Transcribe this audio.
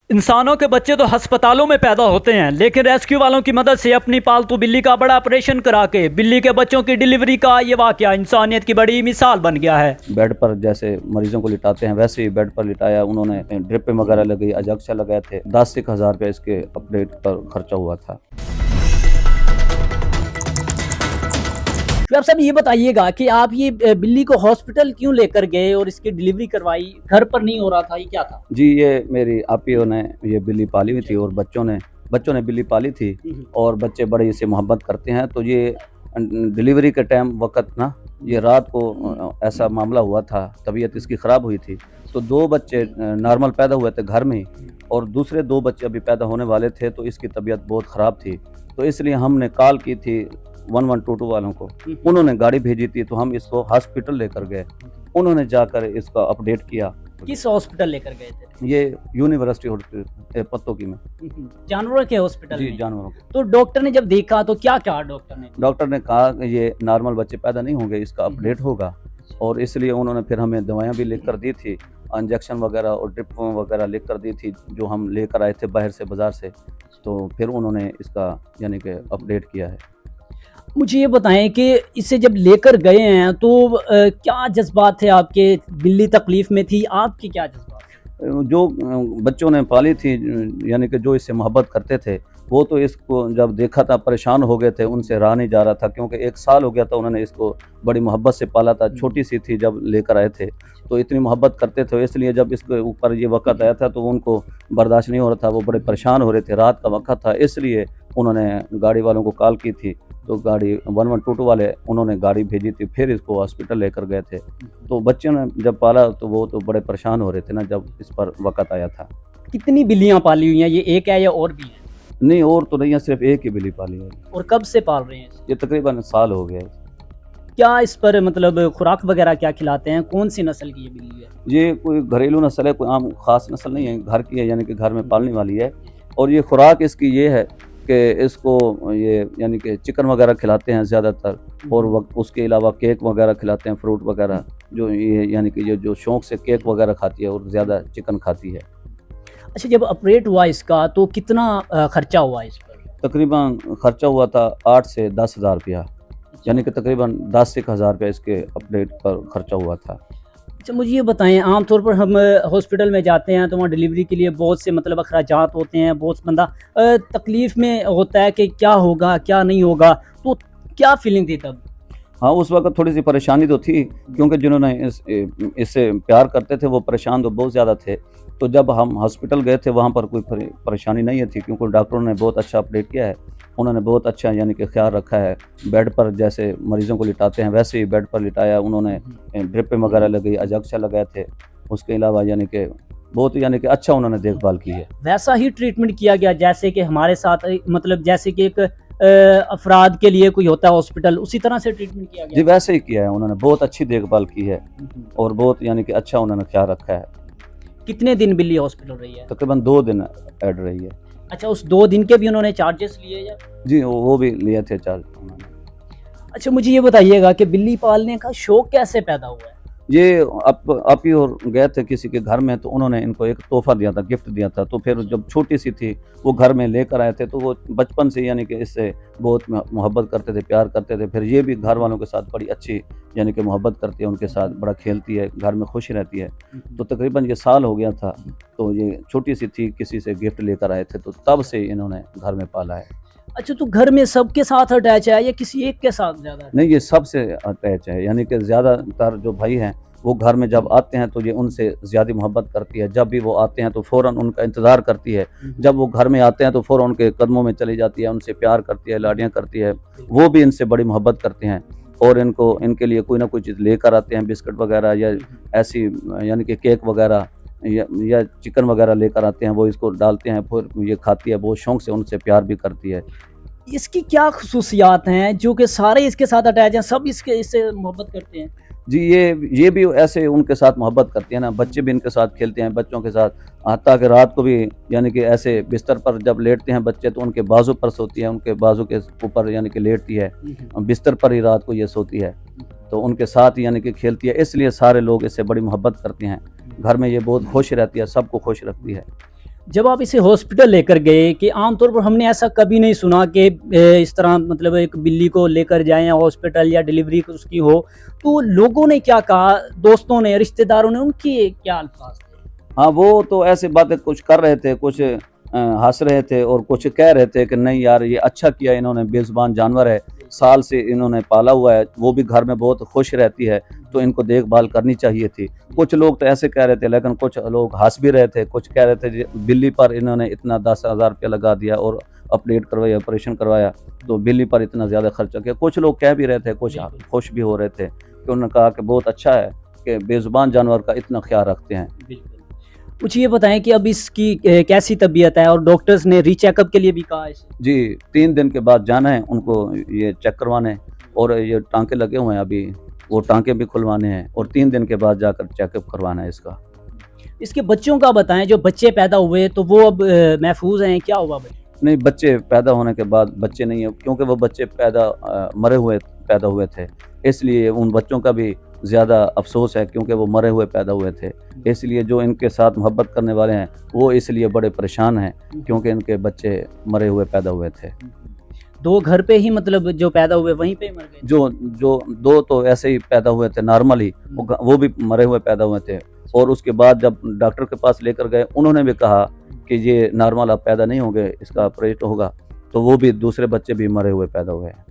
इंसानों के बच्चे तो अस्पतालों में पैदा होते हैं, लेकिन रेस्क्यू वालों की मदद से अपनी पालतू बिल्ली का बड़ा ऑपरेशन करा के बिल्ली के बच्चों की डिलीवरी का ये वाकया इंसानियत की बड़ी मिसाल बन गया है। बेड पर जैसे मरीजों को लिटाते हैं वैसे ही बेड पर लिटाया, उन्होंने ड्रिप वगैरह लगाई, अजक्सा लगाए थे। 10,000 रुपये इसके अपडेट पर खर्चा हुआ था। तो आप सब ये बताइएगा कि आप ये बिल्ली को हॉस्पिटल क्यों लेकर गए और इसकी डिलीवरी करवाई? घर पर नहीं हो रहा था, ये क्या था? जी, ये मेरी आपियों ने ये बिल्ली पाली हुई थी और बच्चों ने बिल्ली पाली थी और बच्चे बड़े इसे मोहब्बत करते हैं। तो ये डिलीवरी के टाइम वक्त ना, ये रात को ऐसा मामला हुआ था, तबीयत इसकी ख़राब हुई थी। तो 2 बच्चे नॉर्मल पैदा हुए थे घर में ही और दूसरे 2 बच्चे अभी पैदा होने वाले थे, तो इसकी तबीयत बहुत ख़राब थी। तो इसलिए हमने कॉल की थी 1122 वालों को, उन्होंने गाड़ी भेजी थी, तो हम इसको हॉस्पिटल लेकर गए। उन्होंने जाकर इसका अपडेट किया। किस हॉस्पिटल लेकर गए थे? ये यूनिवर्सिटी हॉस्पिटल पत्तोकी में। जानवरों के हॉस्पिटल जी, में? जानवरों के। तो डॉक्टर ने जब देखा तो क्या कहा डॉक्टर ने कहा कि ये नॉर्मल बच्चे पैदा नहीं होंगे, इसका अपडेट होगा, और इसलिए उन्होंने फिर हमें दवाइयाँ भी लिख कर दी थी, इंजेक्शन वगैरह और ड्रिप वगैरह लिख कर दी थी, जो हम लेकर आए थे बाहर से, बाज़ार से। तो फिर उन्होंने इसका यानी कि अपडेट किया है। मुझे ये बताएं कि इसे जब लेकर गए हैं तो क्या जज्बात थे आपके? बिल्ली तकलीफ में थी, आपके क्या जज्बात? जो बच्चों ने पाली थी, यानी कि जो इससे मोहब्बत करते थे, वो तो इसको जब देखा था परेशान हो गए थे, उनसे रहा नहीं जा रहा था, क्योंकि 1 साल हो गया था उन्होंने इसको बड़ी मोहब्बत से पाला था। छोटी सी थी जब लेकर आए थे, तो इतनी मोहब्बत करते थे, इसलिए जब इसके ऊपर ये वक़्त आया था तो उनको बर्दाश्त नहीं हो रहा था, वो बड़े परेशान हो रहे थे। रात का वक़्त था, इसलिए उन्होंने गाड़ी वालों को कॉल की थी, तो गाड़ी 1122 वाले उन्होंने गाड़ी भेजी थी, फिर इसको हॉस्पिटल लेकर गए थे। तो बच्चों ने जब पाला तो वो तो बड़े परेशान हो रहे थे ना, जब इस पर वक़्त आया था। कितनी बिल्लियां पाली हुई हैं? ये एक है या और भी हैं? नहीं, और तो नहीं है, सिर्फ एक ही बिल्ली पाली है। और कब से पाल रहे हैं? ये तकरीबन साल हो गया है। क्या इस पर मतलब खुराक वगैरह क्या खिलाते हैं? कौन सी नस्ल की ये बिल्ली है? ये कोई घरेलू नस्ल है, कोई आम ख़ास नस्ल नहीं है, घर की है, यानी कि घर में पालने वाली है। और ये खुराक इसकी ये है कि इसको ये यानी कि चिकन वगैरह खिलाते हैं ज़्यादातर, और उसके अलावा केक वगैरह खिलाते हैं, फ्रूट वगैरह, जो ये यानी कि ये जो शौक़ से केक वगैरह खाती है और ज़्यादा चिकन खाती है। अच्छा, जब ऑपरेट हुआ इसका तो कितना खर्चा हुआ इस पर? तकरीबन खर्चा हुआ था 8 से 10,000 रुपया, यानी कि तकरीबन 10,000 रुपया इसके अपडेट पर खर्चा हुआ था। अच्छा, मुझे ये बताएं, आम तौर पर हम हॉस्पिटल में जाते हैं तो वहाँ डिलीवरी के लिए बहुत से मतलब अखराजात होते हैं, बहुत बंदा तकलीफ़ में होता है कि क्या होगा क्या नहीं होगा, तो क्या फीलिंग थी तब? हाँ, उस वक़्त थोड़ी-सी परेशानी तो थी, क्योंकि जिन्होंने इससे प्यार करते थे वो परेशान तो बहुत ज़्यादा थे। तो जब हम हॉस्पिटल गए थे वहाँ पर कोई परेशानी नहीं थी, क्योंकि डॉक्टरों ने बहुत अच्छा अपडेट किया है। उन्होंने बहुत अच्छा यानी कि ख़्याल रखा है। बेड पर जैसे मरीज़ों को लिटाते हैं वैसे ही बेड पर लिटाया, उन्होंने ड्रिप वगैरह लगाई, अजक्सा लगाए थे। उसके अलावा यानी कि बहुत यानी कि अच्छा उन्होंने देखभाल की है। वैसा ही ट्रीटमेंट किया गया जैसे कि हमारे साथ मतलब जैसे कि एक अफराद के लिए कोई होता है हॉस्पिटल, उसी तरह से ट्रीटमेंट किया जी, गया? वैसे ही किया है उन्होंने, बहुत अच्छी देखभाल की है और बहुत यानी कि अच्छा उन्होंने ख्याल रखा है। कितने दिन बिल्ली हॉस्पिटल रही है? तकरीबन 2 दिन ऐड रही है। अच्छा, उस 2 दिन के भी उन्होंने चार्जेस लिए या? जी, वो भी लिए थे चार्ज उन्होंने। अच्छा, मुझे ये बताइएगा कि बिल्ली पालने का शौक कैसे पैदा हुआ है? ये आप ही और गए थे किसी के घर में, तो उन्होंने इनको एक तोहफ़ा दिया था, गिफ्ट दिया था। तो फिर जब छोटी सी थी वो घर में लेकर आए थे, तो वो बचपन से यानी कि इससे बहुत मोहब्बत करते थे, प्यार करते थे। फिर ये भी घर वालों के साथ बड़ी अच्छी यानी कि मोहब्बत करती है, उनके साथ बड़ा खेलती है, घर में खुश रहती है। तो तकरीबन ये साल हो गया था, तो ये छोटी सी थी, किसी से गिफ्ट लेकर आए थे, तो तब से इन्होंने घर में पाला है। अच्छा, तो घर में सबके साथ अटैच है या किसी एक के साथ ज़्यादा? नहीं, ये सबसे अटैच है, यानी कि ज़्यादातर जो भाई हैं वो घर में जब आते हैं तो ये उनसे ज़्यादा मोहब्बत करती है। जब भी वो आते हैं तो फ़ौरन उनका इंतज़ार करती है। जब वो घर में आते हैं तो फ़ौरन उनके कदमों में चली जाती है, उनसे प्यार करती है, लाडियाँ करती है। वो भी इनसे बड़ी मोहब्बत करते हैं और इनके लिए कोई ना कोई चीज़ लेकर आते हैं, बिस्किट वगैरह या ऐसी यानी कि केक वगैरह या चिकन वगैरह लेकर आते हैं, वो इसको डालते हैं, फिर ये खाती है, बहुत शौक़ से उनसे प्यार भी करती है। इसकी क्या ख़ुसूसियात हैं जो कि सारे इसके साथ अटैच हैं, सब इससे मोहब्बत करते हैं? जी, ये भी ऐसे उनके साथ मोहब्बत करती है ना, बच्चे भी इनके साथ खेलते हैं, बच्चों के साथ। हात्ता कि रात को भी यानी कि ऐसे बिस्तर पर जब लेटते हैं बच्चे तो उनके बाजू पर सोती है, उनके बाजू के ऊपर यानी कि लेटती है। बिस्तर पर ही रात को ये सोती है, तो उनके साथ यानी कि खेलती है, इसलिए सारे लोग इससे बड़ी मोहब्बत करते हैं। घर में ये बहुत खुश रहती है, सबको खुश रखती है। जब आप इसे हॉस्पिटल लेकर गए कि आमतौर पर हमने ऐसा कभी नहीं सुना कि इस तरह मतलब एक बिल्ली को लेकर जाएं हॉस्पिटल या डिलीवरी उसकी हो, तो लोगों ने क्या कहा, दोस्तों ने, रिश्तेदारों ने, उनके क्या अल्फाज थे? हाँ, वो तो ऐसी बातें कुछ कर रहे थे, कुछ हँस रहे थे और कुछ कह रहे थे कि नहीं यार ये अच्छा किया इन्होंने, बेज़ुबान जानवर है, साल से इन्होंने पाला हुआ है, वो भी घर में बहुत खुश रहती है, तो इनको देखभाल करनी चाहिए थी। कुछ लोग तो ऐसे कह रहे थे, लेकिन कुछ लोग हँस भी रहे थे, कुछ कह रहे थे जी बिल्ली पर इन्होंने इतना 10,000 रुपया लगा दिया और ऑपरेट करवाया, ऑपरेशन करवाया, तो बिल्ली पर इतना ज़्यादा खर्चा किया। कुछ लोग कह भी रहे थे, कुछ बिल्कुल, खुश भी हो रहे थे कि उन्होंने कहा कि बहुत अच्छा है कि बेज़ुबान जानवर का इतना ख़्याल रखते हैं। बिल्कुल। कुछ ये बताएँ कि अब इसकी कैसी तबीयत है, और डॉक्टर्स ने रीचेकअप के लिए भी कहा है इसे? जी, 3 दिन के बाद जाना है उनको ये चेक करवाने, और ये टाँके लगे हुए हैं अभी, वो टाँके भी खुलवाने हैं और 3 दिन के बाद जाकर चेकअप करवाना है इसका। इसके बच्चों का बताएँ, जो बच्चे पैदा हुए तो वो अब महफूज़ हैं, क्या हुआ बच्चे? नहीं, बच्चे पैदा होने के बाद बच्चे नहीं है, क्योंकि वो बच्चे मरे हुए पैदा हुए थे, इसलिए उन बच्चों का भी ज़्यादा अफ़सोस है, क्योंकि वो मरे हुए पैदा हुए थे। इसलिए जो इनके साथ मोहब्बत करने वाले हैं, वो इसलिए बड़े परेशान हैं, क्योंकि इनके बच्चे मरे हुए पैदा हुए थे। 2 घर पे ही मतलब जो पैदा हुए वहीं पे ही मर गए? जो जो 2 तो ऐसे ही पैदा हुए थे नॉर्मल ही, वो भी मरे हुए पैदा हुए थे, और उसके बाद जब डॉक्टर के पास लेकर गए, उन्होंने भी कहा कि ये नॉर्मल अब पैदा नहीं होंगे, इसका ऑपरेट होगा, तो वो भी दूसरे बच्चे भी मरे हुए पैदा हुए हैं।